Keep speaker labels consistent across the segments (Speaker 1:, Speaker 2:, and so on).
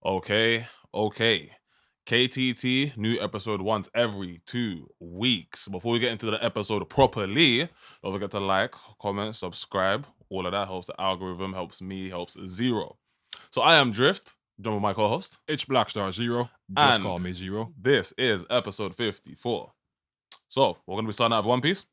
Speaker 1: Okay. KTT, new episode once every 2 weeks. Before we get into the episode properly, don't forget to like, comment, subscribe. All of that helps the algorithm, helps me, helps Xero. So I am Drift, joined with my co-host.
Speaker 2: It's BlackStarXero. Just
Speaker 1: And
Speaker 2: call me Zero.
Speaker 1: This is episode 54. So we're going to be starting out with One Piece.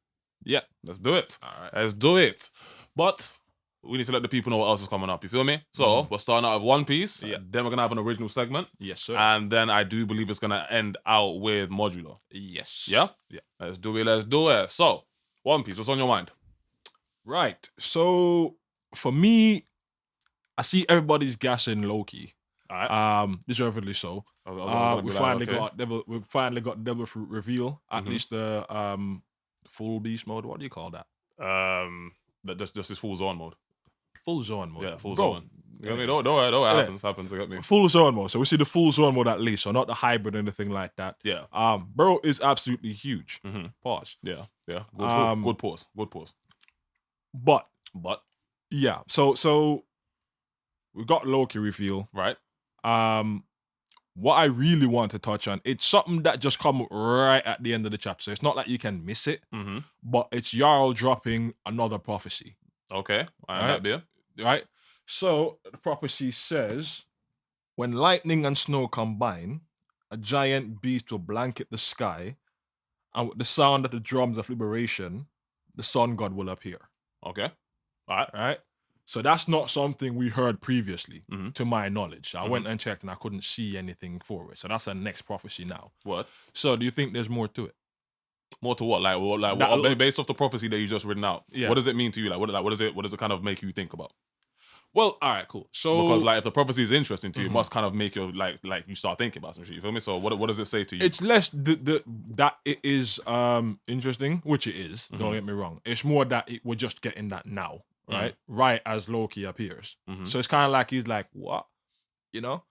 Speaker 2: Yeah.
Speaker 1: Let's do it.
Speaker 2: All right.
Speaker 1: Let's do it. But we need to let the people know what else is coming up. You feel me? So we're starting out with One Piece.
Speaker 2: Yeah.
Speaker 1: Then we're going to have an original segment.
Speaker 2: Yes, sir.
Speaker 1: And then I do believe it's going to end out with modular.
Speaker 2: Yes.
Speaker 1: Yeah?
Speaker 2: Yeah.
Speaker 1: Let's do it. So, One Piece, what's on your mind?
Speaker 2: Right. So for me, I see everybody's gassing Loki.
Speaker 1: All right.
Speaker 2: Deservedly so. We finally got Devil Fruit reveal. At least the full beast mode. What do you call that?
Speaker 1: Just this full zone mode.
Speaker 2: Full zone mode.
Speaker 1: Yeah, full
Speaker 2: Bro,
Speaker 1: zone. You know what I mean? Don't worry, happens. You get me?
Speaker 2: Full zone mode. So we see the full zone mode at least. So not the hybrid or anything like that.
Speaker 1: Yeah.
Speaker 2: Bro is absolutely huge. Pause.
Speaker 1: Yeah. Good pause.
Speaker 2: But yeah. So we got Loki reveal.
Speaker 1: Right.
Speaker 2: What I really want to touch on, it's something that just come right at the end of the chapter. So it's not like you can miss it, but it's Harald dropping another prophecy.
Speaker 1: Okay.
Speaker 2: Right? So the prophecy says, when lightning and snow combine, a giant beast will blanket the sky, and with the sound of the drums of liberation, the sun god will appear.
Speaker 1: Okay. All
Speaker 2: right? So that's not something we heard previously, to my knowledge. I went and checked and I couldn't see anything for it. So that's our next prophecy now.
Speaker 1: What?
Speaker 2: So do you think there's more to it?
Speaker 1: More to what? What, based off the prophecy that you just written out.
Speaker 2: Yeah.
Speaker 1: What does it mean to you? What does it kind of make you think about?
Speaker 2: Well, all right, cool. So
Speaker 1: because if the prophecy is interesting to you, it must kind of make you like you start thinking about some shit. You feel me? So what does it say to you?
Speaker 2: It's less that it is interesting, which it is. Don't get me wrong. It's more that we're just getting that now, right? Right as Loki appears. So it's kind of like he's like, what? You know?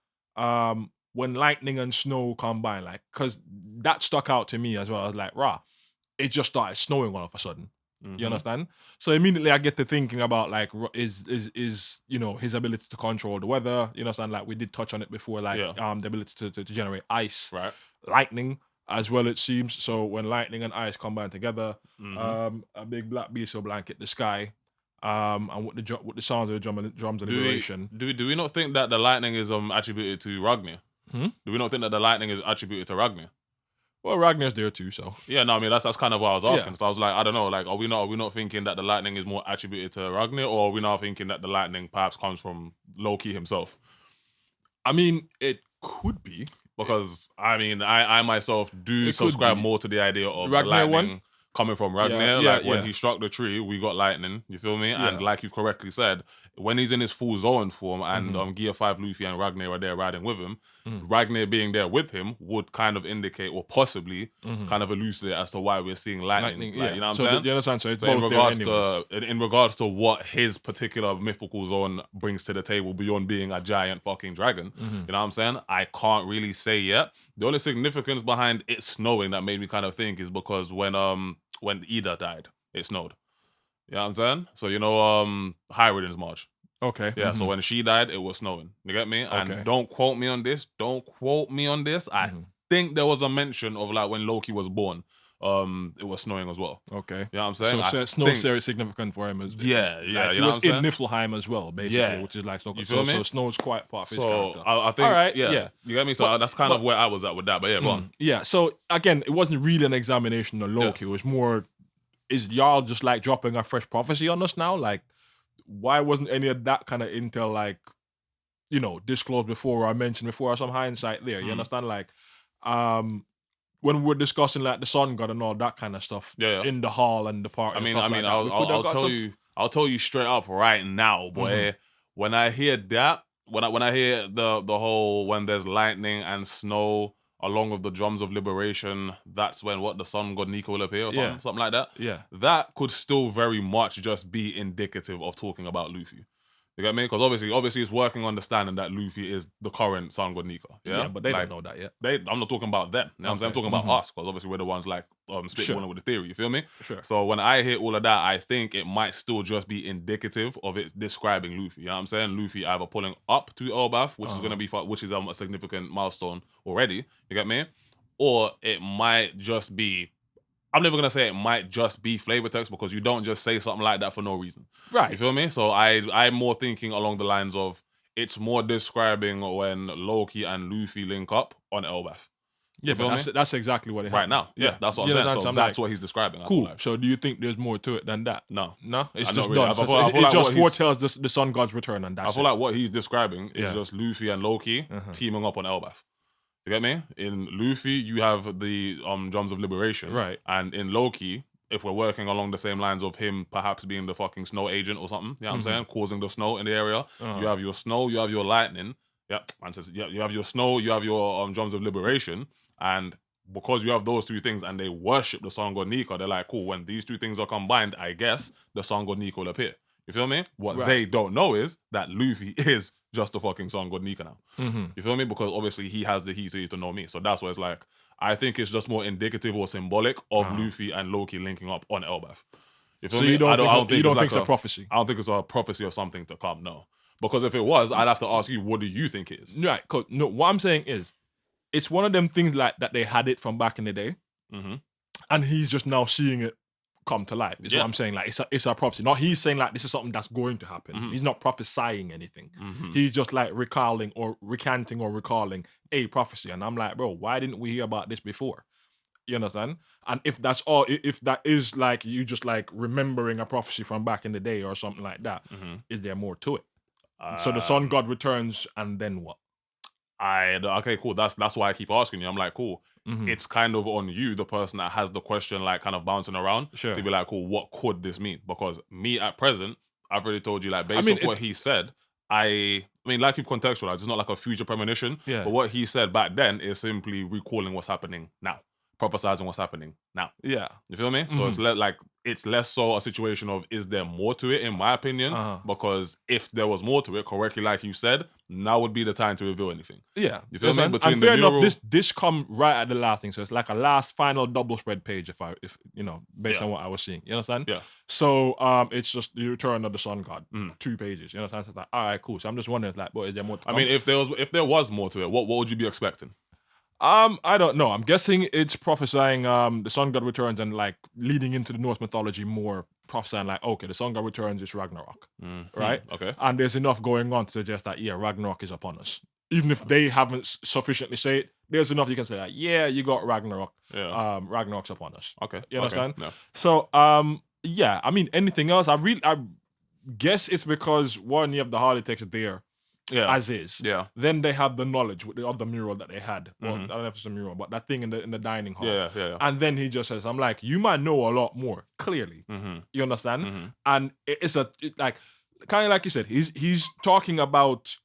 Speaker 2: When lightning and snow combine, like, because that stuck out to me as well. I was like, rah, it just started snowing all of a sudden. You understand? So immediately I get to thinking about like is his ability to control the weather. You understand? Like we did touch on it before, like the ability to generate ice,
Speaker 1: right?
Speaker 2: Lightning as well. It seems so when lightning and ice combine together, a big black beast will blanket the sky. And with the sound of the drums of liberation.
Speaker 1: Do we not think that the lightning is attributed to Ragnar? Do we not think that the lightning is attributed to Ragnar?
Speaker 2: Well, Ragnar's there too, so
Speaker 1: yeah. No, I mean that's kind of what I was asking. So I was like, I don't know, like, are we not thinking that the lightning is more attributed to Ragnar, or are we not thinking that the lightning perhaps comes from Loki himself?
Speaker 2: I mean, it could be
Speaker 1: because I myself do subscribe more to the idea of
Speaker 2: Ragnar
Speaker 1: lightning coming from Ragnar. When he struck the tree, we got lightning. You feel me? And like you correctly said, when he's in his full zone form and Gear 5 Luffy and Ragnar are there riding with him, Ragnar being there with him would kind of indicate or possibly kind of elucidate as to why we're seeing lightning. You know what I'm saying?
Speaker 2: You understand? So it's
Speaker 1: both in regards to what his particular mythical zone brings to the table beyond being a giant fucking dragon. You know what I'm saying? I can't really say yet. The only significance behind it snowing that made me kind of think is because when Ida died, it snowed. You know what I'm saying? So Hyruden's March.
Speaker 2: Okay.
Speaker 1: Yeah, so when she died, it was snowing. You get me? And don't quote me on this. I think there was a mention of like when Loki was born, it was snowing as well.
Speaker 2: Okay.
Speaker 1: You know what I'm saying?
Speaker 2: So snow's very significant for him as well.
Speaker 1: Yeah.
Speaker 2: Like he was in Niflheim as well, basically, which is like
Speaker 1: you feel me?
Speaker 2: So snow's quite part of his character.
Speaker 1: I think,
Speaker 2: all right,
Speaker 1: yeah. You get me? So that's kind of where I was at with that. But yeah, go on.
Speaker 2: Yeah, so again, it wasn't really an examination of Loki. It was more, is y'all just like dropping a fresh prophecy on us now? Like, why wasn't any of that kind of intel like, disclosed before or I mentioned before or some hindsight there? You understand? Like, when we're discussing like the sun god and all that kind of stuff in the hall and the party.
Speaker 1: I'll tell you straight up right now, boy. When I hear that, when I hear the whole when there's lightning and snow along with the drums of liberation, that's when the sun god Nico will appear or something like that.
Speaker 2: Yeah.
Speaker 1: That could still very much just be indicative of talking about Luffy. You get me? Because obviously, it's working understanding that Luffy is the current Sun God Nika. Yeah,
Speaker 2: but they don't know that yet.
Speaker 1: I'm not talking about them. You know what I'm saying? I'm talking about us, because obviously we're the ones like spitballing with the theory. You feel me?
Speaker 2: Sure.
Speaker 1: So when I hear all of that, I think it might still just be indicative of it describing Luffy. You know what I'm saying? Luffy either pulling up to Elbaf, which is gonna be which is a significant milestone already. You get me? Or it might just be. I'm never gonna say it might just be flavor text, because you don't just say something like that for no reason.
Speaker 2: Right.
Speaker 1: You feel me? So I'm more thinking along the lines of it's more describing when Loki and Luffy link up on Elbaf.
Speaker 2: Yeah, but that's exactly what it happened.
Speaker 1: Right now. Yeah, that's what I'm saying. So that's what he's describing.
Speaker 2: Cool. So do you think there's more to it than that?
Speaker 1: No.
Speaker 2: It's just done. It just foretells the Sun God's return, and that's
Speaker 1: I feel like what he's describing is just Luffy and Loki teaming up on Elbaf. You get me? In Luffy, you have the Drums of Liberation.
Speaker 2: Right.
Speaker 1: And in Loki, if we're working along the same lines of him perhaps being the fucking snow agent or something, you know what I'm saying? Causing the snow in the area. You have your snow, you have your lightning. Yep. Man says, yeah, you have your snow, you have your Drums of Liberation. And because you have those two things and they worship the Sun God Nika, they're like, cool, when these two things are combined, I guess the Sun God Nika will appear. You feel me? What they don't know is that Luffy is just the fucking Sun God Nika now. You feel me? Because obviously he has the heat to know me. So that's why it's like, I think it's just more indicative or symbolic of Luffy and Loki linking up on Elbaf. You feel me?
Speaker 2: You don't think it's a prophecy?
Speaker 1: I don't think it's a prophecy of something to come, no. Because if it was, I'd have to ask you, what do you think it is?
Speaker 2: Right. No, what I'm saying is, it's one of them things like that they had it from back in the day. And he's just now seeing it come to life. Is what I'm saying. Like it's a prophecy. Not he's saying like this is something that's going to happen. He's not prophesying anything. He's just like recanting or recalling a prophecy. And I'm like, bro, why didn't we hear about this before? You understand? And if that's all, if that is like you just like remembering a prophecy from back in the day or something like that, is there more to it? So the Sun God returns, and then what?
Speaker 1: Okay, cool. That's why I keep asking you. I'm like, cool. It's kind of on you, the person that has the question like kind of bouncing around, to be like, cool, what could this mean? Because me at present, I've already told you, like, based off what he said, I mean, like you've contextualized, it's not like a future premonition, but what he said back then is simply recalling what's happening now, prophesizing what's happening now. Yeah. You feel me? So it's less so a situation of, is there more to it, in my opinion? Because if there was more to it, correctly, like you said, now would be the time to reveal anything. Yeah. You feel me?
Speaker 2: Between and fair enough, this come right at the last thing. So it's like a last final double spread page, if you know, based on what I was seeing. You understand? Yeah. So it's just the return of the Sun God. 2 pages. You understand? So it's like, all right, cool. So I'm just wondering, like, what is there more to come?
Speaker 1: I mean, if there was more to it, what would you be expecting?
Speaker 2: I don't know. I'm guessing it's prophesying the Sun God returns and like leading into the Norse mythology more, prophesying like, okay, the Sun God returns is Ragnarok, right? Okay. And there's enough going on to suggest that, yeah, Ragnarok is upon us. Even if they haven't sufficiently say it, there's enough you can say that, yeah, you got Ragnarok. Yeah. Ragnarok's upon us. Okay. You understand? Okay. No. So, yeah, I mean, anything else? I guess it's because one, you have the Harley text there. Yeah. As is. Yeah. Then they had the knowledge with the other mural that they had. Well, I don't know if it's a mural, but that thing in the dining hall. Yeah. And then he just says, I'm like, you might know a lot more, clearly. You understand? And it's like, kind of like you said, he's talking about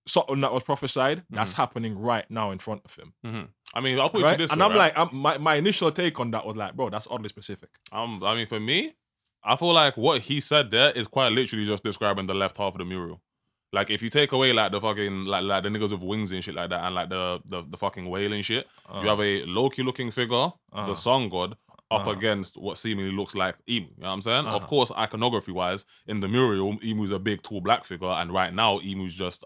Speaker 2: something that was prophesied that's happening right now in front of him.
Speaker 1: I mean, I'll put it this way,
Speaker 2: and I'm like, my initial take on that was like, bro, that's oddly specific.
Speaker 1: I mean, for me, I feel like what he said there is quite literally just describing the left half of the mural. Like, if you take away like the fucking like the niggas with wings and shit like that, and like the fucking whale and shit, you have a Loki looking figure, the Sun God, up against what seemingly looks like Emu. You know what I'm saying? Of course, iconography wise, in the mural, Emu's a big tall black figure, and right now Emu's just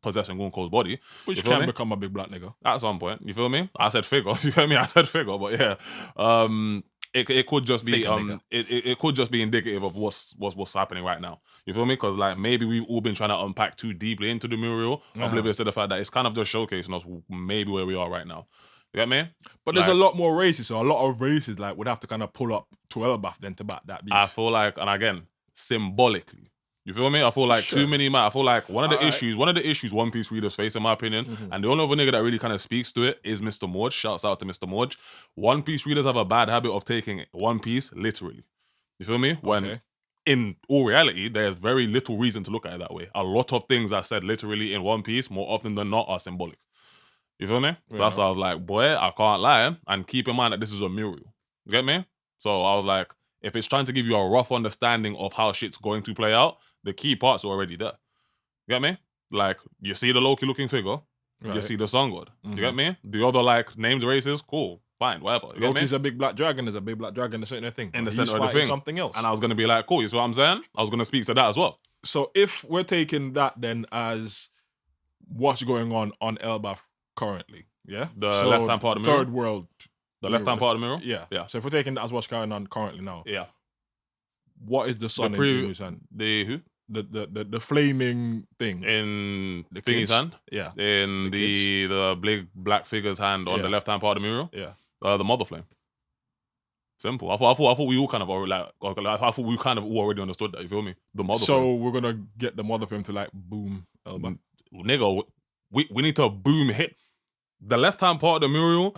Speaker 1: possessing Gunko's body,
Speaker 2: which can become a big black nigga
Speaker 1: at some point. You feel me? I said figure. You feel me? I said figure, but yeah. It could just be it could just be indicative of what's happening right now. You feel me? Because like maybe we've all been trying to unpack too deeply into the mural, oblivious to the fact that it's kind of just showcasing us maybe where we are right now. You get me?
Speaker 2: But there's a lot more races, so a lot of races like would have to kind of pull up to Elbaf then to back that beef.
Speaker 1: I feel like, and again, symbolically. You feel me? I feel like too many. I feel like one of the issues One Piece readers face, in my opinion, and the only other nigga that really kind of speaks to it is Mr. Morge. Shouts out to Mr. Morge. One Piece readers have a bad habit of taking One Piece literally. You feel me? When in all reality, there's very little reason to look at it that way. A lot of things that said literally in One Piece, more often than not, are symbolic. You feel me? So that's why I was like, boy, I can't lie. And keep in mind that this is a mural. You get me? So I was like, if it's trying to give you a rough understanding of how shit's going to play out, the key parts are already there. You get me? Like, you see the Loki looking figure, you
Speaker 2: Right.
Speaker 1: see the Sun God. You get me? The other, like, named races, cool, fine, whatever. You get me?
Speaker 2: Loki's a big black dragon. There's a big black dragon in the center of the thing.
Speaker 1: In the
Speaker 2: He's
Speaker 1: center of the
Speaker 2: fighting
Speaker 1: thing.
Speaker 2: something else.
Speaker 1: And I was going to be like, cool, you see what I'm saying? I was going to speak to that as well.
Speaker 2: So if we're taking that then as what's going on Elbaf currently, yeah?
Speaker 1: The
Speaker 2: So
Speaker 1: left-hand part of the mirror?
Speaker 2: Third world.
Speaker 1: The left-hand part of the mirror?
Speaker 2: Yeah.
Speaker 1: Yeah.
Speaker 2: So if we're taking that as what's going on currently now,
Speaker 1: Yeah.
Speaker 2: what is the sun in Inu's hand?
Speaker 1: The who?
Speaker 2: The flaming thing.
Speaker 1: In
Speaker 2: The
Speaker 1: Thingy's
Speaker 2: kids?
Speaker 1: hand?
Speaker 2: Yeah.
Speaker 1: In the big black figure's hand on
Speaker 2: Yeah.
Speaker 1: the left-hand part of the mirror?
Speaker 2: Yeah.
Speaker 1: The mother flame. Simple. I thought we all kind of already, like, I thought we kind of all already understood that. You feel me? The mother flame.
Speaker 2: So we're gonna get the mother flame to like boom Elbaf.
Speaker 1: Nigga, we need to boom hit. The left-hand part of the mural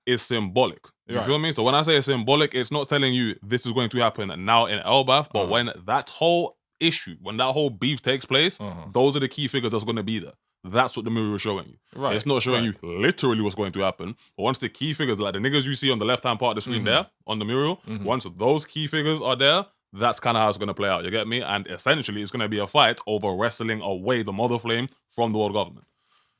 Speaker 1: is symbolic. You feel me? So when I say it's symbolic, it's not telling you this is going to happen now in Elbaf, but when that whole issue, when that whole beef takes place, those are the key figures that's going to be there. That's what the mural is showing you.
Speaker 2: Right.
Speaker 1: It's not showing you literally what's going to happen, but once the key figures, like the niggas you see on the left-hand part of the screen there, on the mural, once those key figures are there, that's kind of how it's going to play out. You get me? And essentially, it's going to be a fight over wrestling away the mother flame from the world government.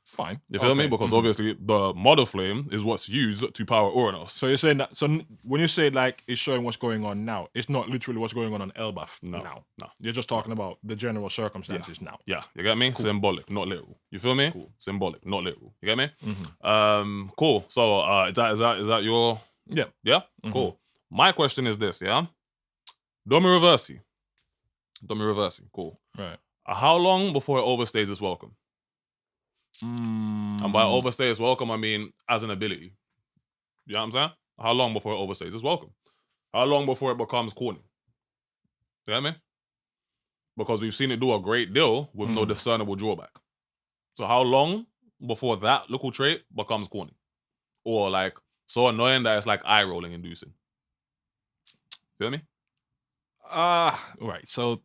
Speaker 2: Fine.
Speaker 1: You feel me? Because obviously the mother flame is what's used to power Uranus.
Speaker 2: So you're saying that? So when you say like it's showing what's going on now, it's not literally what's going on Elbaf now.
Speaker 1: No.
Speaker 2: You're just talking about the general circumstances now.
Speaker 1: Yeah, you get me? Cool. Symbolic, not literal. You feel me?
Speaker 2: Cool.
Speaker 1: Symbolic, not literal. You get me? Cool. So is that your?
Speaker 2: Yeah.
Speaker 1: Yeah. Cool. My question is this. Yeah. Domi reversi. Cool.
Speaker 2: Right.
Speaker 1: How long before it overstays its welcome? And by overstay its welcome, I mean as an ability. You know what I'm saying? How long before it overstays its welcome? How long before it becomes corny? You get me? Because we've seen it do a great deal with no discernible drawback. So how long before that little trait becomes corny? Or like so annoying that it's like eye rolling inducing? Feel me?
Speaker 2: Right. So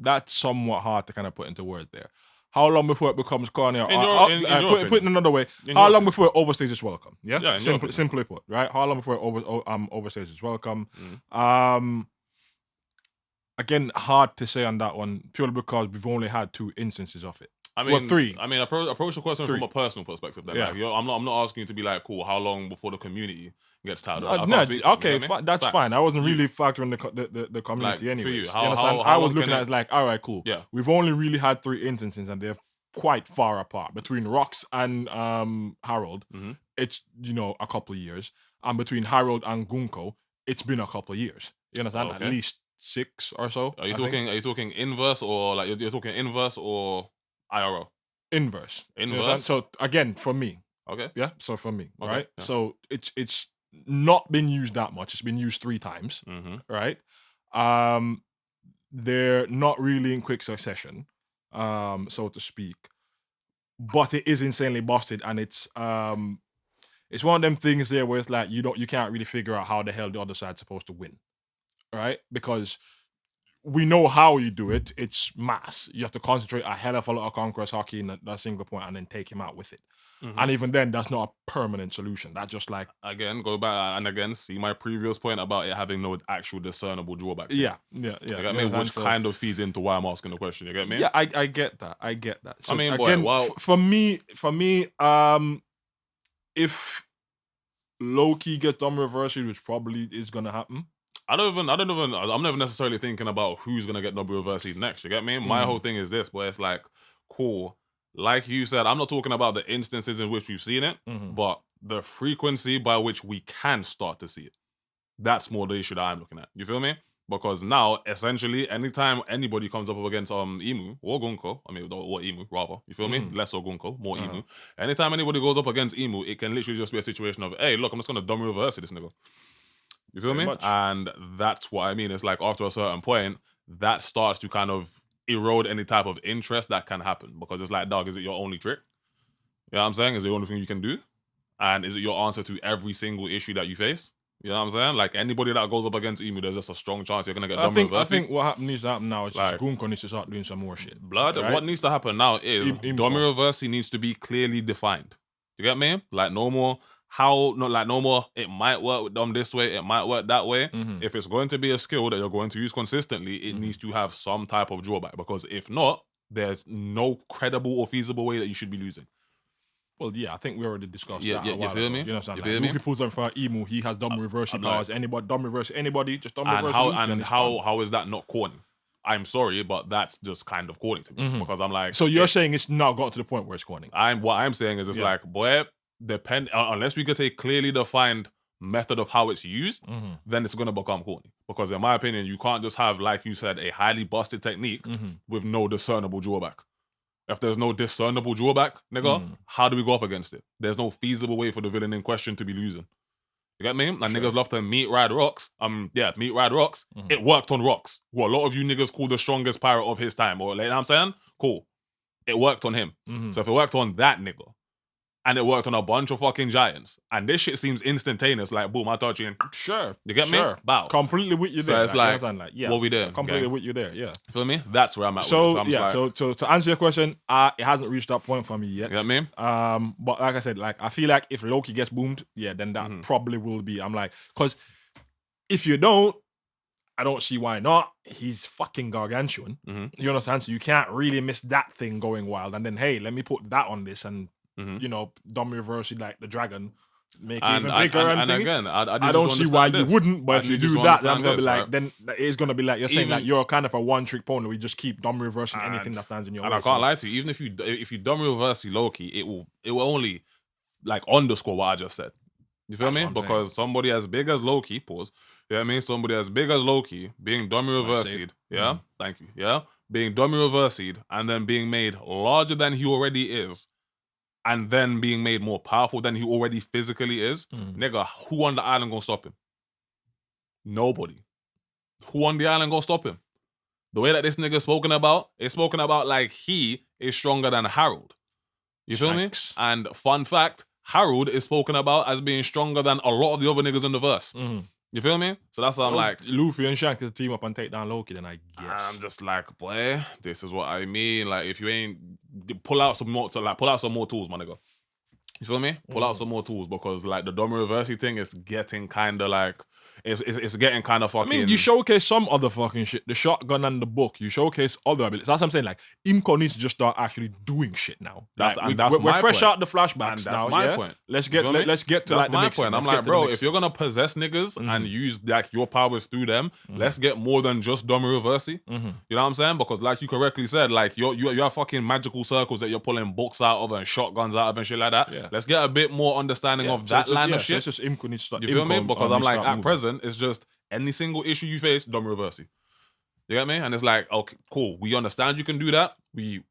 Speaker 2: that's somewhat hard to kind of put into words there. How long before it becomes corny?
Speaker 1: In
Speaker 2: Put it another way. How long before it overstays its welcome? Yeah.
Speaker 1: Yeah.
Speaker 2: Simply put, right? How long before it overstays its welcome? Again, hard to say on that one purely because we've only had 2 instances of it.
Speaker 1: I mean,
Speaker 2: 3.
Speaker 1: I mean, approach the question from a personal perspective. Then,
Speaker 2: Yeah.
Speaker 1: like, I'm not asking you to be like, cool. How long before the community gets tired of it?
Speaker 2: No,
Speaker 1: that's
Speaker 2: that's fine. I wasn't really factoring the community
Speaker 1: Like,
Speaker 2: anyway.
Speaker 1: for you,
Speaker 2: I was looking at it like, all right, cool.
Speaker 1: Yeah.
Speaker 2: We've only really had 3 instances, and they're quite far apart. Between Rox and Harald, it's a couple of years, and between Harald and Gunko, it's been a couple of years. You understand?
Speaker 1: Okay.
Speaker 2: At least 6 or so.
Speaker 1: Are you talking inverse or like you're talking inverse or IRL?
Speaker 2: Inverse?
Speaker 1: Inverse.
Speaker 2: So again, for me,
Speaker 1: Okay.
Speaker 2: yeah. So for me,
Speaker 1: Okay,
Speaker 2: right?
Speaker 1: yeah.
Speaker 2: So it's not been used that much. It's been used 3 times, right? They're not really in quick succession, so to speak. But it is insanely busted, and it's one of them things there where it's like you can't really figure out how the hell the other side's supposed to win, right? Because we know how you do it. It's mass. You have to concentrate a hell of a lot of Conqueror's hockey in that single point and then take him out with it. And even then, that's not a permanent solution. That's just like...
Speaker 1: Again, go back and again, see my previous point about it having no actual discernible drawbacks.
Speaker 2: Yeah.
Speaker 1: You get me? Which kind of feeds into why I'm asking the question. You get me?
Speaker 2: Yeah, I get that. So
Speaker 1: I mean,
Speaker 2: again, for me, if Loki gets done reversed, which probably is going to happen,
Speaker 1: I'm never necessarily thinking about who's gonna get double reverse next. You get me? My whole thing is this, but it's like, cool. Like you said, I'm not talking about the instances in which we've seen it, but the frequency by which we can start to see it. That's more the issue that I'm looking at. You feel me? Because now, essentially, anytime anybody comes up against Imu or Gunko, or Imu rather, you feel me? Less or Gunko, more Imu. Anytime anybody goes up against Imu, it can literally just be a situation of, hey, look, I'm just gonna dumb reverse this nigga. You feel me? And that's what I mean. It's like after a certain point, that starts to kind of erode any type of interest that can happen. Because it's like, dog, is it your only trick? You know what I'm saying? Is it the only thing you can do? And is it your answer to every single issue that you face? You know what I'm saying? Like anybody that goes up against Emu, there's just a strong chance you're gonna get done with.
Speaker 2: I think what needs to happen now is just Gunko needs to start doing some more shit.
Speaker 1: Blood.
Speaker 2: Right?
Speaker 1: What needs to happen now is Domi reversi needs to be clearly defined. You get me? Like no more how no more. It might work with them this way. It might work that way. If it's going to be a skill that you're going to use consistently, it needs to have some type of drawback. Because if not, there's no credible or feasible way that you should be losing.
Speaker 2: Well, yeah, I think we already discussed that.
Speaker 1: Yeah, you feel me?
Speaker 2: You know what I'm
Speaker 1: You
Speaker 2: saying?
Speaker 1: feel
Speaker 2: Like,
Speaker 1: me?
Speaker 2: Luffy pulls on for Emu, he has dumb reverse powers. Anybody, dumb reverse, anybody, just dumb reverse.
Speaker 1: And how is that not corny? I'm sorry, but that's just kind of corny to me because I'm like.
Speaker 2: So you're saying it's now got to the point where it's corny?
Speaker 1: What I'm saying is it's like, boy, unless we get a clearly defined method of how it's used, then it's gonna become corny. Because in my opinion, you can't just have, like you said, a highly busted technique with no discernible drawback. If there's no discernible drawback, nigga, how do we go up against it? There's no feasible way for the villain in question to be losing. You get me? And niggas love to meat ride rocks. Meat ride rocks. It worked on rocks. Who a lot of you niggas call the strongest pirate of his time. Or, you know what I'm saying? Cool. It worked on him. So if it worked on that nigga, and it worked on a bunch of fucking giants, and this shit seems instantaneous, like boom, I touch you and you get me? Bow.
Speaker 2: Completely with you
Speaker 1: So
Speaker 2: there.
Speaker 1: it's like,
Speaker 2: yeah,
Speaker 1: what we doing?
Speaker 2: completely with you there, yeah.
Speaker 1: You feel me? That's where I'm at.
Speaker 2: So,
Speaker 1: with it. So
Speaker 2: so to answer your question, it hasn't reached that point for me yet.
Speaker 1: You get me?
Speaker 2: But like I said, like I feel like if Loki gets boomed, then that probably will be. I'm like, because if you don't, I don't see why not. He's fucking gargantuan. You understand? So you can't really miss that thing going wild. And then, hey, let me put that on this and you know, Domi reversi like the dragon, make it even bigger. And
Speaker 1: again,
Speaker 2: I don't see why you wouldn't. But if you do that, then I'm gonna be like, then it's gonna be like you're saying like you're kind of a one-trick pony. We just keep Domi reversing anything that stands in your way.
Speaker 1: And I can't lie to you. Even if you Domi reversi Loki, it will only like underscore what I just said. You feel me? Because somebody as big as Loki, pause. You know what I mean? Somebody as big as Loki being Domi reversi'd, thank you, being Domi reversi'd and then being made larger than he already is, and then being made more powerful than he already physically is, nigga, who on the island gonna stop him? Nobody. Who on the island gonna stop him? The way that this nigga is spoken about like he is stronger than Harald. You feel me? And fun fact, Harald is spoken about as being stronger than a lot of the other niggas in the verse. You feel me? So that's why I'm like,
Speaker 2: Luffy and Shanks team up and take down Loki, then I guess.
Speaker 1: I'm just like, boy, this is what I mean. Like, if you ain't pull out some more tools, my nigga. You feel me? Pull out some more tools, because like the Domi reversi thing is getting kind of like it's getting kind of fucking.
Speaker 2: I mean, you showcase some other fucking shit. The shotgun and the book. You showcase other abilities. That's what I'm saying. Like, Imco needs to just start actually doing shit now. We're fresh out the flashbacks now. That's my point. Let's get to
Speaker 1: that's
Speaker 2: like the
Speaker 1: my
Speaker 2: mixing.
Speaker 1: point. I'm like, bro, if you're gonna possess niggas and use like your powers through them, let's get more than just Domi reversi. You know what I'm saying? Because like you correctly said, like you have fucking magical circles that you're pulling books out of and shotguns out of and shit like that. Yeah. Let's get a bit more understanding of that line of shit.
Speaker 2: So it's just Imco needs to start.
Speaker 1: You feel me? Because I'm like, at present, it's just any single issue you face, Domi reversi. You get me? And it's like, okay, cool. We understand you can do that. We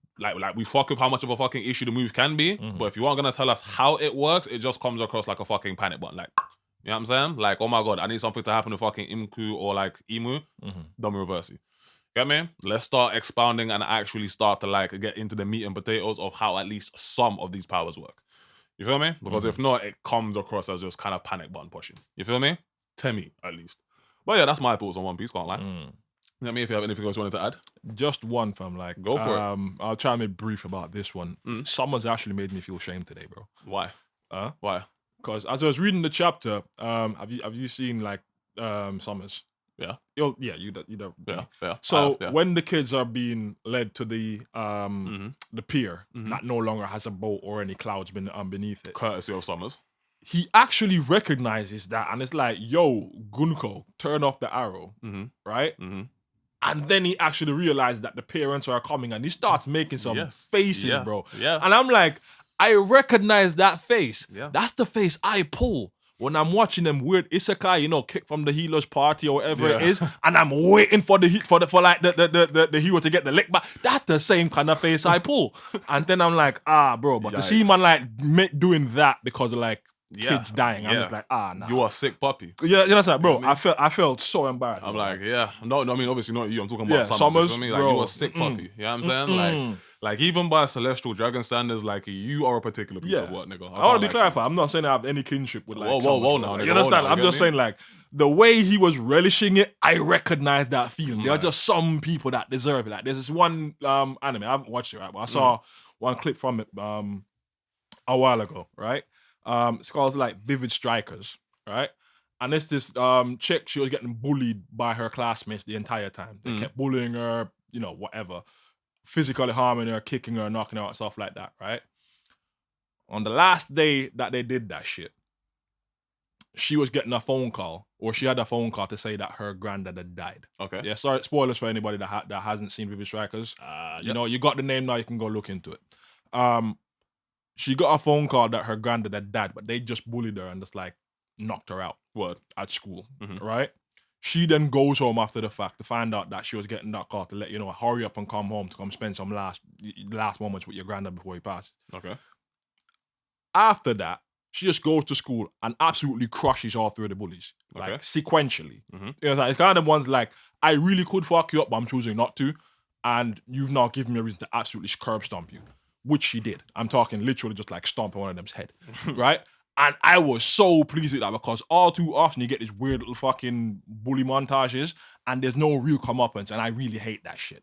Speaker 1: we fuck with how much of a fucking issue the move can be. But if you aren't gonna tell us how it works, it just comes across like a fucking panic button. Like, you know what I'm saying? Like, oh my god, I need something to happen to fucking Imku or like Emu. Domi reversi. Get me? Let's start expounding and actually start to like get into the meat and potatoes of how at least some of these powers work. You feel me? Because if not, it comes across as just kind of panic button pushing. You feel me? To me, at least. But yeah, that's my thoughts on One Piece, can't lie. You know what I mean? If you have anything else you wanted to add?
Speaker 2: Just one, fam. Like,
Speaker 1: go for it.
Speaker 2: I'll try and be brief about this one. Someone's actually made me feel shame today, bro.
Speaker 1: Why? Why?
Speaker 2: Because as I was reading the chapter, have you seen like Summers?
Speaker 1: Yeah.
Speaker 2: Yeah. So when the kids are being led to the pier that no longer has a boat or any clouds beneath it,
Speaker 1: courtesy of Summers,
Speaker 2: he actually recognizes that, and it's like, yo, Gunko, turn off the arrow, right? And then he actually realized that the parents are coming, and he starts making some faces, bro. Yeah. And I'm like, I recognize that face. Yeah. That's the face I pull when I'm watching them weird isekai, you know, kick from the healer's party or whatever it is, and I'm waiting for the hero to get the lick back. That's the same kind of face I pull. And then I'm like, bro, but to see man like doing that because of like kids dying, I'm just like, nah.
Speaker 1: You are a sick puppy.
Speaker 2: Yeah, you know what I'm saying, bro. I felt so embarrassed.
Speaker 1: I'm like, no, I mean, obviously not you. I'm talking about Summers. You know what I mean? Like, you are a sick puppy. You know what I'm saying? Like even by celestial dragon standards, like you are a particular piece of work, nigga.
Speaker 2: I want to be clarified. I'm not saying I have any kinship with like.
Speaker 1: Whoa, now, nigga.
Speaker 2: You understand? I'm just saying like the way he was relishing it, I recognize that feeling. There are just some people that deserve it. Like there's this one anime, I haven't watched it, right? But I saw one clip from it a while ago, right? It's called like Vivid Strikers, right? And it's this chick, she was getting bullied by her classmates the entire time. They kept bullying her, you know, whatever. Physically harming her, kicking her, knocking her out, stuff like that, right? On the last day that they did that shit, she was getting a phone call, or she had a phone call to say that her granddad had died.
Speaker 1: Okay.
Speaker 2: Yeah, sorry, spoilers for anybody that hasn't seen Vivid Strikers. You know, you got the name now, you can go look into it. She got a phone call that her granddad had died, but they just bullied her and just like knocked her out.
Speaker 1: What?
Speaker 2: At school, right? She then goes home after the fact to find out that she was getting that call to let you know, hurry up and come home to come spend some last moments with your granddad before he passed.
Speaker 1: Okay.
Speaker 2: After that, she just goes to school and absolutely crushes all three of the bullies,
Speaker 1: Okay.
Speaker 2: like sequentially. You know, it's kind of ones like, I really could fuck you up, but I'm choosing not to, and you've now given me a reason to absolutely curb stomp you, which she did. I'm talking literally just like stomping one of them's head, right? And I was so pleased with that because all too often you get these weird little fucking bully montages and there's no real comeuppance, and I really hate that shit.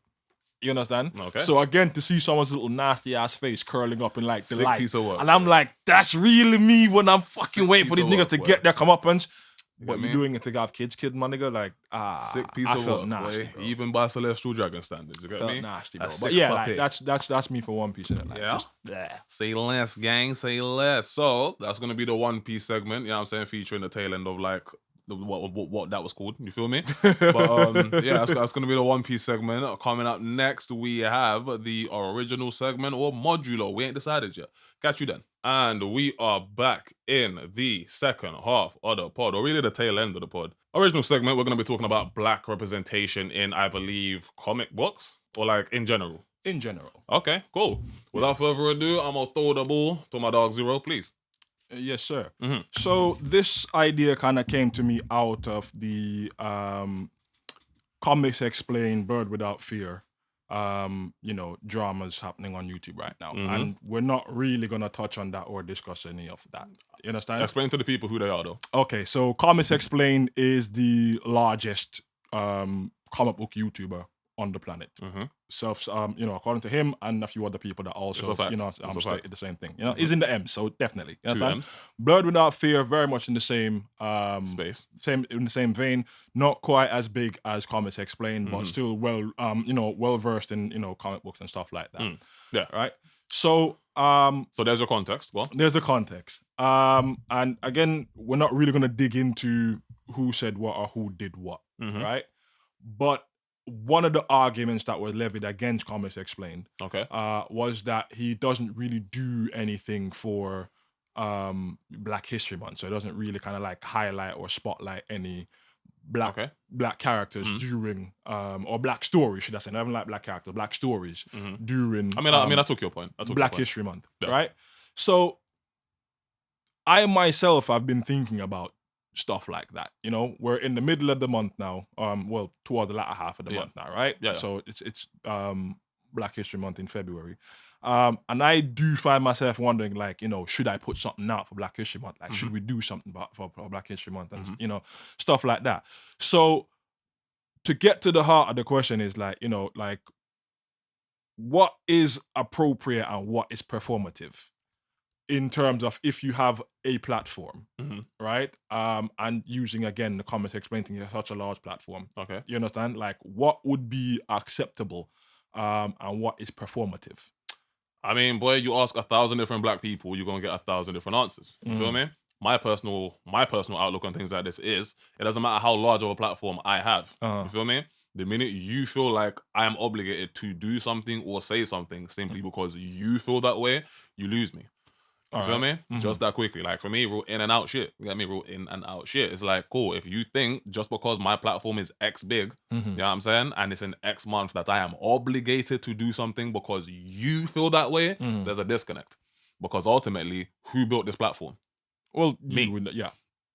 Speaker 2: You understand?
Speaker 1: Okay.
Speaker 2: So again, to see someone's little nasty ass face curling up in like the
Speaker 1: Sick
Speaker 2: light,
Speaker 1: piece of work,
Speaker 2: and I'm like, that's really me when I'm fucking waiting for these
Speaker 1: piece of
Speaker 2: niggas
Speaker 1: work,
Speaker 2: to
Speaker 1: boy.
Speaker 2: get their comeuppance.
Speaker 1: You
Speaker 2: But
Speaker 1: get
Speaker 2: you're
Speaker 1: me?
Speaker 2: doing it to have kids, my nigga. Like,
Speaker 1: Sick piece
Speaker 2: I
Speaker 1: of
Speaker 2: felt
Speaker 1: work,
Speaker 2: nasty,
Speaker 1: boy.
Speaker 2: bro.
Speaker 1: Even by Celestial Dragon standards, you get
Speaker 2: Felt
Speaker 1: me?
Speaker 2: nasty, bro.
Speaker 1: A
Speaker 2: But
Speaker 1: sick
Speaker 2: yeah,
Speaker 1: puppy.
Speaker 2: like that's me for One Piece, innit? Like,
Speaker 1: Yeah?
Speaker 2: just, bleh.
Speaker 1: Say less, gang. Say less. So that's gonna be the One Piece segment. You know what I'm saying? Featuring the tail end of like what that was called. You feel me? But yeah, that's gonna be the One Piece segment. Coming up next, we have the original segment or modular. We ain't decided yet. Catch you then. And we are back in the second half of the pod, or really the tail end of the pod. Original segment, we're gonna be talking about black representation in, I believe, comic books or like in general.
Speaker 2: In general.
Speaker 1: Okay, cool. Without further ado, I'm gonna throw the ball to my dog Xero, please.
Speaker 2: Yes, sir.
Speaker 1: Mm-hmm.
Speaker 2: So this idea kind of came to me out of the Comics Explained Bird Without Fear, you know, dramas happening on YouTube right now. And we're not really going to touch on that or discuss any of that. You understand?
Speaker 1: Explain to the people who they are, though.
Speaker 2: Okay, so Comics Explained is the largest comic book YouTuber on the planet. You know, according to him and a few other people that also, you know, stated the same thing. You know, he's in the M, so definitely. You understand?
Speaker 1: M's.
Speaker 2: Bird Without Fear, very much in the same
Speaker 1: Space.
Speaker 2: in the same vein. Not quite as big as Comics Explained, but still well, you know, well versed in, you know, comic books and stuff like that.
Speaker 1: Yeah.
Speaker 2: Right. So
Speaker 1: So there's your context. Well,
Speaker 2: there's the context. And again, we're not really gonna dig into who said what or who did what, right? But one of the arguments that was levied against Comics Explained
Speaker 1: okay.
Speaker 2: was that he doesn't really do anything for Black History Month. So it doesn't really kind of like highlight or spotlight any black characters during or black stories, should I say? Not even like black characters, black stories during
Speaker 1: I took your point.
Speaker 2: Black History Month, right? So I myself have been thinking about stuff like that. You know, we're in the middle of the month now. Well, toward the latter half of the month now, right?
Speaker 1: Yeah.
Speaker 2: So it's Black History Month in February. And I do find myself wondering, like, you know, should I put something out for Black History Month? Like, should we do something for Black History Month? And, you know, stuff like that. So to get to the heart of the question is like, you know, like, what is appropriate and what is performative in terms of if you have a platform, right? And using, again, the Comics Explained thing, such a large platform.
Speaker 1: Okay.
Speaker 2: You understand? Like, what would be acceptable and what is performative?
Speaker 1: I mean, boy, you ask 1,000 different black people, you're gonna get 1,000 different answers. You feel me? My personal outlook on things like this is, it doesn't matter how large of a platform I have. You feel me? The minute you feel like I am obligated to do something or say something simply because you feel that way, you lose me. You feel me? Just that quickly. Like for me, real in and out shit. You get me? Real in and out shit. It's like, cool, if you think just because my platform is X big, you know what I'm saying? And it's in X month that I am obligated to do something because you feel that way, there's a disconnect. Because ultimately, who built this platform?
Speaker 2: Well,
Speaker 1: Me.
Speaker 2: Yeah.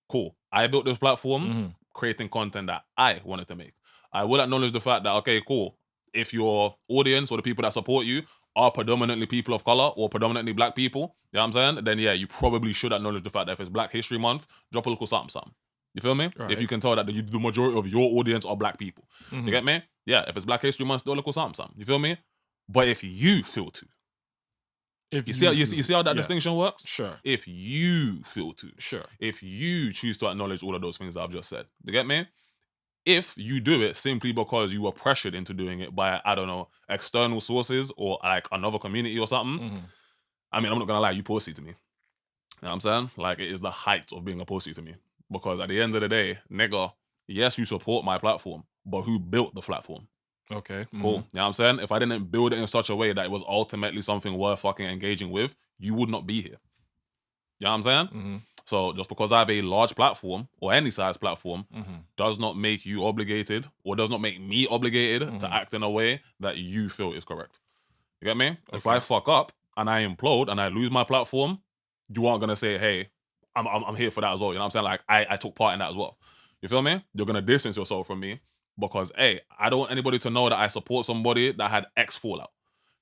Speaker 1: Cool. I built this platform creating content that I wanted to make. I will acknowledge the fact that, okay, cool, if your audience or the people that support you are predominantly people of color or predominantly black people, you know what I'm saying? Then yeah, you probably should acknowledge the fact that if it's Black History Month, drop a little something. You feel me?
Speaker 2: Right.
Speaker 1: If you can tell that the majority of your audience are black people. You get me? Yeah, if it's Black History Month, still a little something. You feel me? But if you feel to,
Speaker 2: If
Speaker 1: You see how that
Speaker 2: yeah,
Speaker 1: distinction works?
Speaker 2: Sure.
Speaker 1: If you feel to.
Speaker 2: Sure.
Speaker 1: If you choose to acknowledge all of those things that I've just said. You get me? If you do it simply because you were pressured into doing it by, I don't know, external sources or like another community or something, I mean, I'm not gonna lie, you pussy to me. You know what I'm saying? Like, it is the height of being a pussy to me. Because at the end of the day, nigga, yes, you support my platform, but who built the platform?
Speaker 2: Okay.
Speaker 1: Cool. You know what I'm saying? If I didn't build it in such a way that it was ultimately something worth fucking engaging with, you would not be here. You know what I'm saying? So just because I have a large platform or any size platform does not make you obligated or does not make me obligated to act in a way that you feel is correct. You get me? Okay. If I fuck up and I implode and I lose my platform, you aren't gonna say, hey, I'm here for that as well. You know what I'm saying? Like, I took part in that as well. You feel me? You're gonna distance yourself from me because, hey, I don't want anybody to know that I support somebody that had X fallout.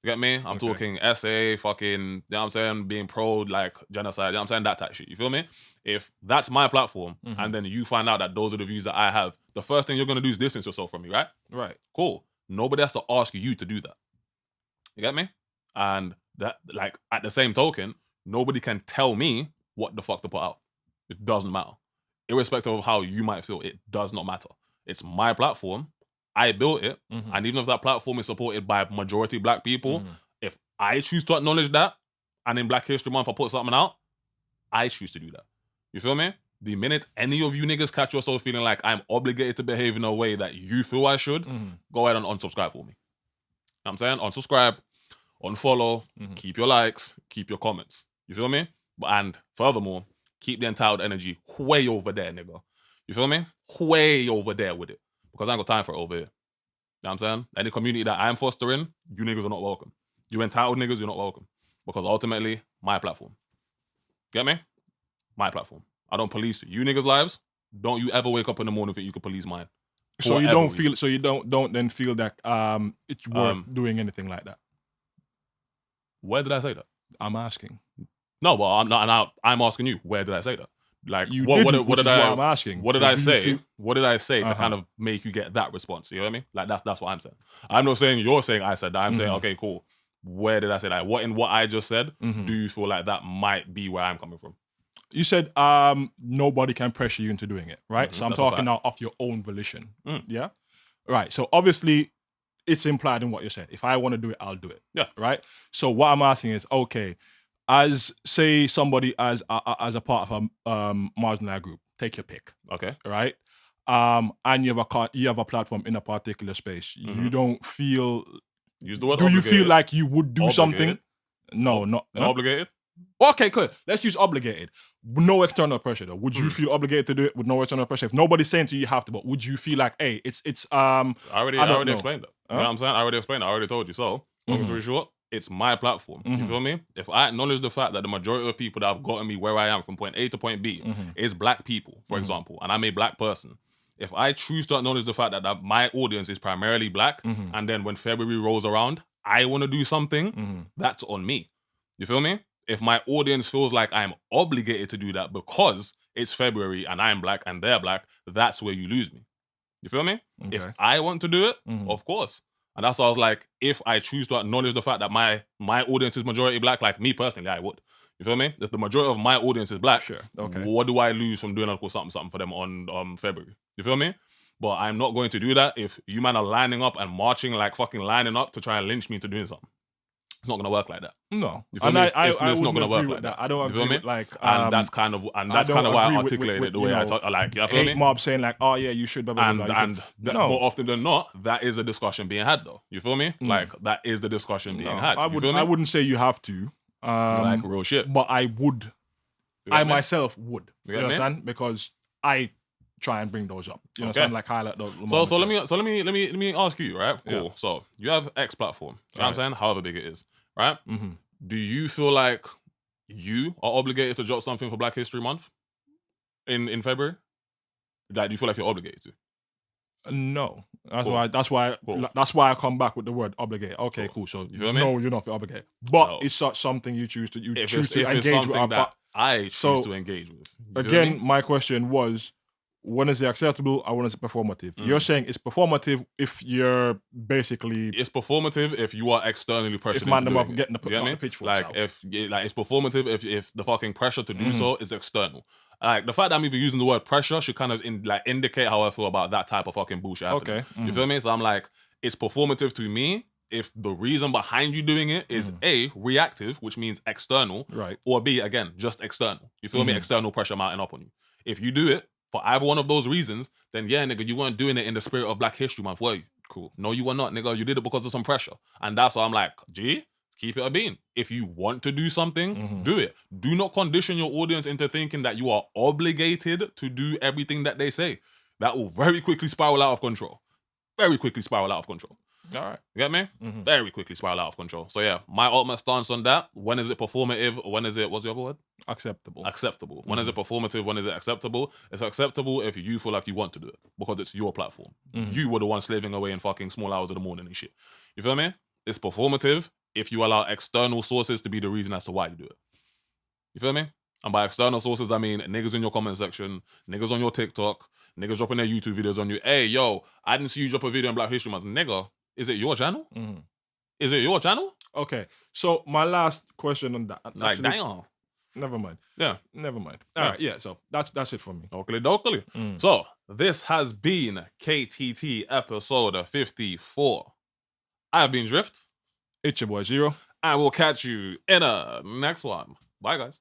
Speaker 1: You get me? I'm talking SA, fucking, you know what I'm saying, being pro, like, genocide, you know what I'm saying, that type shit. You feel me? If that's my platform and then you find out that those are the views that I have, the first thing you're going to do is distance yourself from me, right?
Speaker 2: Right.
Speaker 1: Cool. Nobody has to ask you to do that. You get me? And that, like, at the same token, nobody can tell me what the fuck to put out. It doesn't matter. Irrespective of how you might feel, it does not matter. It's my platform. I built it, and even if that platform is supported by majority black people, if I choose to acknowledge that, and in Black History Month I put something out, I choose to do that. You feel me? The minute any of you niggas catch yourself feeling like I'm obligated to behave in a way that you feel I should, go ahead and unsubscribe for me. You know what I'm saying? Unsubscribe, unfollow, keep your likes, keep your comments. You feel me? And furthermore, keep the entitled energy way over there, nigga. You feel me? Way over there with it. Because I ain't got time for it over here. You know what I'm saying? Any community that I'm fostering, you niggas are not welcome. You entitled niggas, you're not welcome. Because ultimately, my platform. Get me? My platform. I don't police you niggas' lives. Don't you ever wake up in the morning and think you can police mine.
Speaker 2: So you don't feel, so you don't then feel that it's worth doing anything like that.
Speaker 1: Where did I say that?
Speaker 2: I'm asking.
Speaker 1: No, well, I'm not, and I'm asking you, where did I say that? Like,
Speaker 2: you
Speaker 1: what did I?
Speaker 2: I'm asking.
Speaker 1: What did I say? What did I say to kind of make you get that response? You know what I mean? Like, that's what I'm saying. I'm not saying you're saying I said that. I'm saying, okay, cool. Where did I say that? What in what I just said? Do you feel like that might be where I'm coming from?
Speaker 2: You said nobody can pressure you into doing it, right? So I'm talking now off your own volition. Yeah, right. So obviously, it's implied in what you said. If I want to do it, I'll do it.
Speaker 1: Yeah.
Speaker 2: Right. So what I'm asking is, okay, as say somebody as a part of a marginalized group, take your pick.
Speaker 1: Okay.
Speaker 2: Right. And you have a platform in a particular space. You don't feel.
Speaker 1: Use the word.
Speaker 2: Do
Speaker 1: obligated.
Speaker 2: You feel like you would do something? No, not
Speaker 1: obligated.
Speaker 2: Okay, good. Let's use obligated. No external pressure though. Would you feel obligated to do it with no external pressure? If nobody's saying to you have to, but would you feel like, hey, it's
Speaker 1: I already explained that. You know what I'm saying? I already explained it. I already told you. So, long story short, it's my platform. You feel me? If I acknowledge the fact that the majority of people that have gotten me where I am from point A to point B is black people, for example, and I'm a black person, if I choose to acknowledge the fact that my audience is primarily black, and then when February rolls around, I want to do something, that's on me. You feel me? If my audience feels like I'm obligated to do that because it's February and I'm black and they're black, that's where you lose me. You feel me? Okay. If I want to do it, of course. And that's why I was like, if I choose to acknowledge the fact that my audience is majority black, like me personally, I would. You feel me? If the majority of my audience is black,
Speaker 2: sure. Okay.
Speaker 1: What do I lose from doing something for them on February? You feel me? But I'm not going to do that if you man are lining up and marching, like fucking lining up to try and lynch me into doing something. It's not gonna work like that.
Speaker 2: No,
Speaker 1: you feel me? It's not gonna work like that.
Speaker 2: I don't agree with like,
Speaker 1: and that's kind of why I articulated it the way I talk. Like, you feel me?
Speaker 2: Mob saying like, oh yeah, you should. Blah, blah, blah,
Speaker 1: more often than not, that is a discussion being had, though. You feel me? Like, that is the discussion being had.
Speaker 2: I wouldn't say you have to.
Speaker 1: Like real shit.
Speaker 2: But I would. I myself would. You understand? Because I try and bring those up. You know, like highlight those.
Speaker 1: So let me ask you, right? Cool. Yeah. So you have X platform. You know what I'm saying? However big it is. Right? Do you feel like you are obligated to drop something for Black History Month in February? Like, do you feel like you're obligated to?
Speaker 2: No. That's why I come back with the word obligated. Okay, cool. So you feel me? No, you're not obligated. But it's something you choose to engage with.
Speaker 1: I choose to engage with.
Speaker 2: Again, my question was, when is it acceptable and when is it performative? You're saying it's performative if you're basically
Speaker 1: It's performative if you are externally pressured.
Speaker 2: if man
Speaker 1: into
Speaker 2: them up
Speaker 1: doing
Speaker 2: getting
Speaker 1: it.
Speaker 2: the,
Speaker 1: You get me?
Speaker 2: the pitchforks
Speaker 1: Like
Speaker 2: out.
Speaker 1: it's performative if the fucking pressure to do so is external. Like the fact that I'm even using the word pressure should kind of indicate how I feel about that type of fucking bullshit happening.
Speaker 2: Okay.
Speaker 1: You feel me? So I'm like, it's performative to me if the reason behind you doing it is A, reactive, which means external,
Speaker 2: Right.
Speaker 1: or B, again, just external. You feel me? External pressure mounting up on you. If you do it for either one of those reasons, then yeah, nigga, you weren't doing it in the spirit of Black History Month, were you? Cool. No, you were not, nigga. You did it because of some pressure. And that's why I'm like, G, keep it a bean. If you want to do something, do it. Do not condition your audience into thinking that you are obligated to do everything that they say. That will very quickly spiral out of control. Very quickly spiral out of control.
Speaker 2: All right.
Speaker 1: You get me? Very quickly spiral out of control. So yeah, my ultimate stance on that, when is it performative? When is it, what's the other word?
Speaker 2: Acceptable.
Speaker 1: Acceptable. When is it performative? When is it acceptable? It's acceptable if you feel like you want to do it because it's your platform. You were the one slaving away in fucking small hours of the morning and shit. You feel me? It's performative if you allow external sources to be the reason as to why you do it. You feel me? And by external sources, I mean niggas in your comment section, niggas on your TikTok, niggas dropping their YouTube videos on you. Hey, yo, I didn't see you drop a video on Black History Month. Nigga, is it your channel? Is it your channel?
Speaker 2: Okay. So my last question on that.
Speaker 1: Like,
Speaker 2: actually,
Speaker 1: damn.
Speaker 2: never mind.
Speaker 1: Yeah.
Speaker 2: Never mind. All right. Yeah. So that's it for me.
Speaker 1: Oakley. So, this has been KTT episode 54. I've been Drift.
Speaker 2: It's your boy Xero.
Speaker 1: I will catch you in a next one. Bye, guys.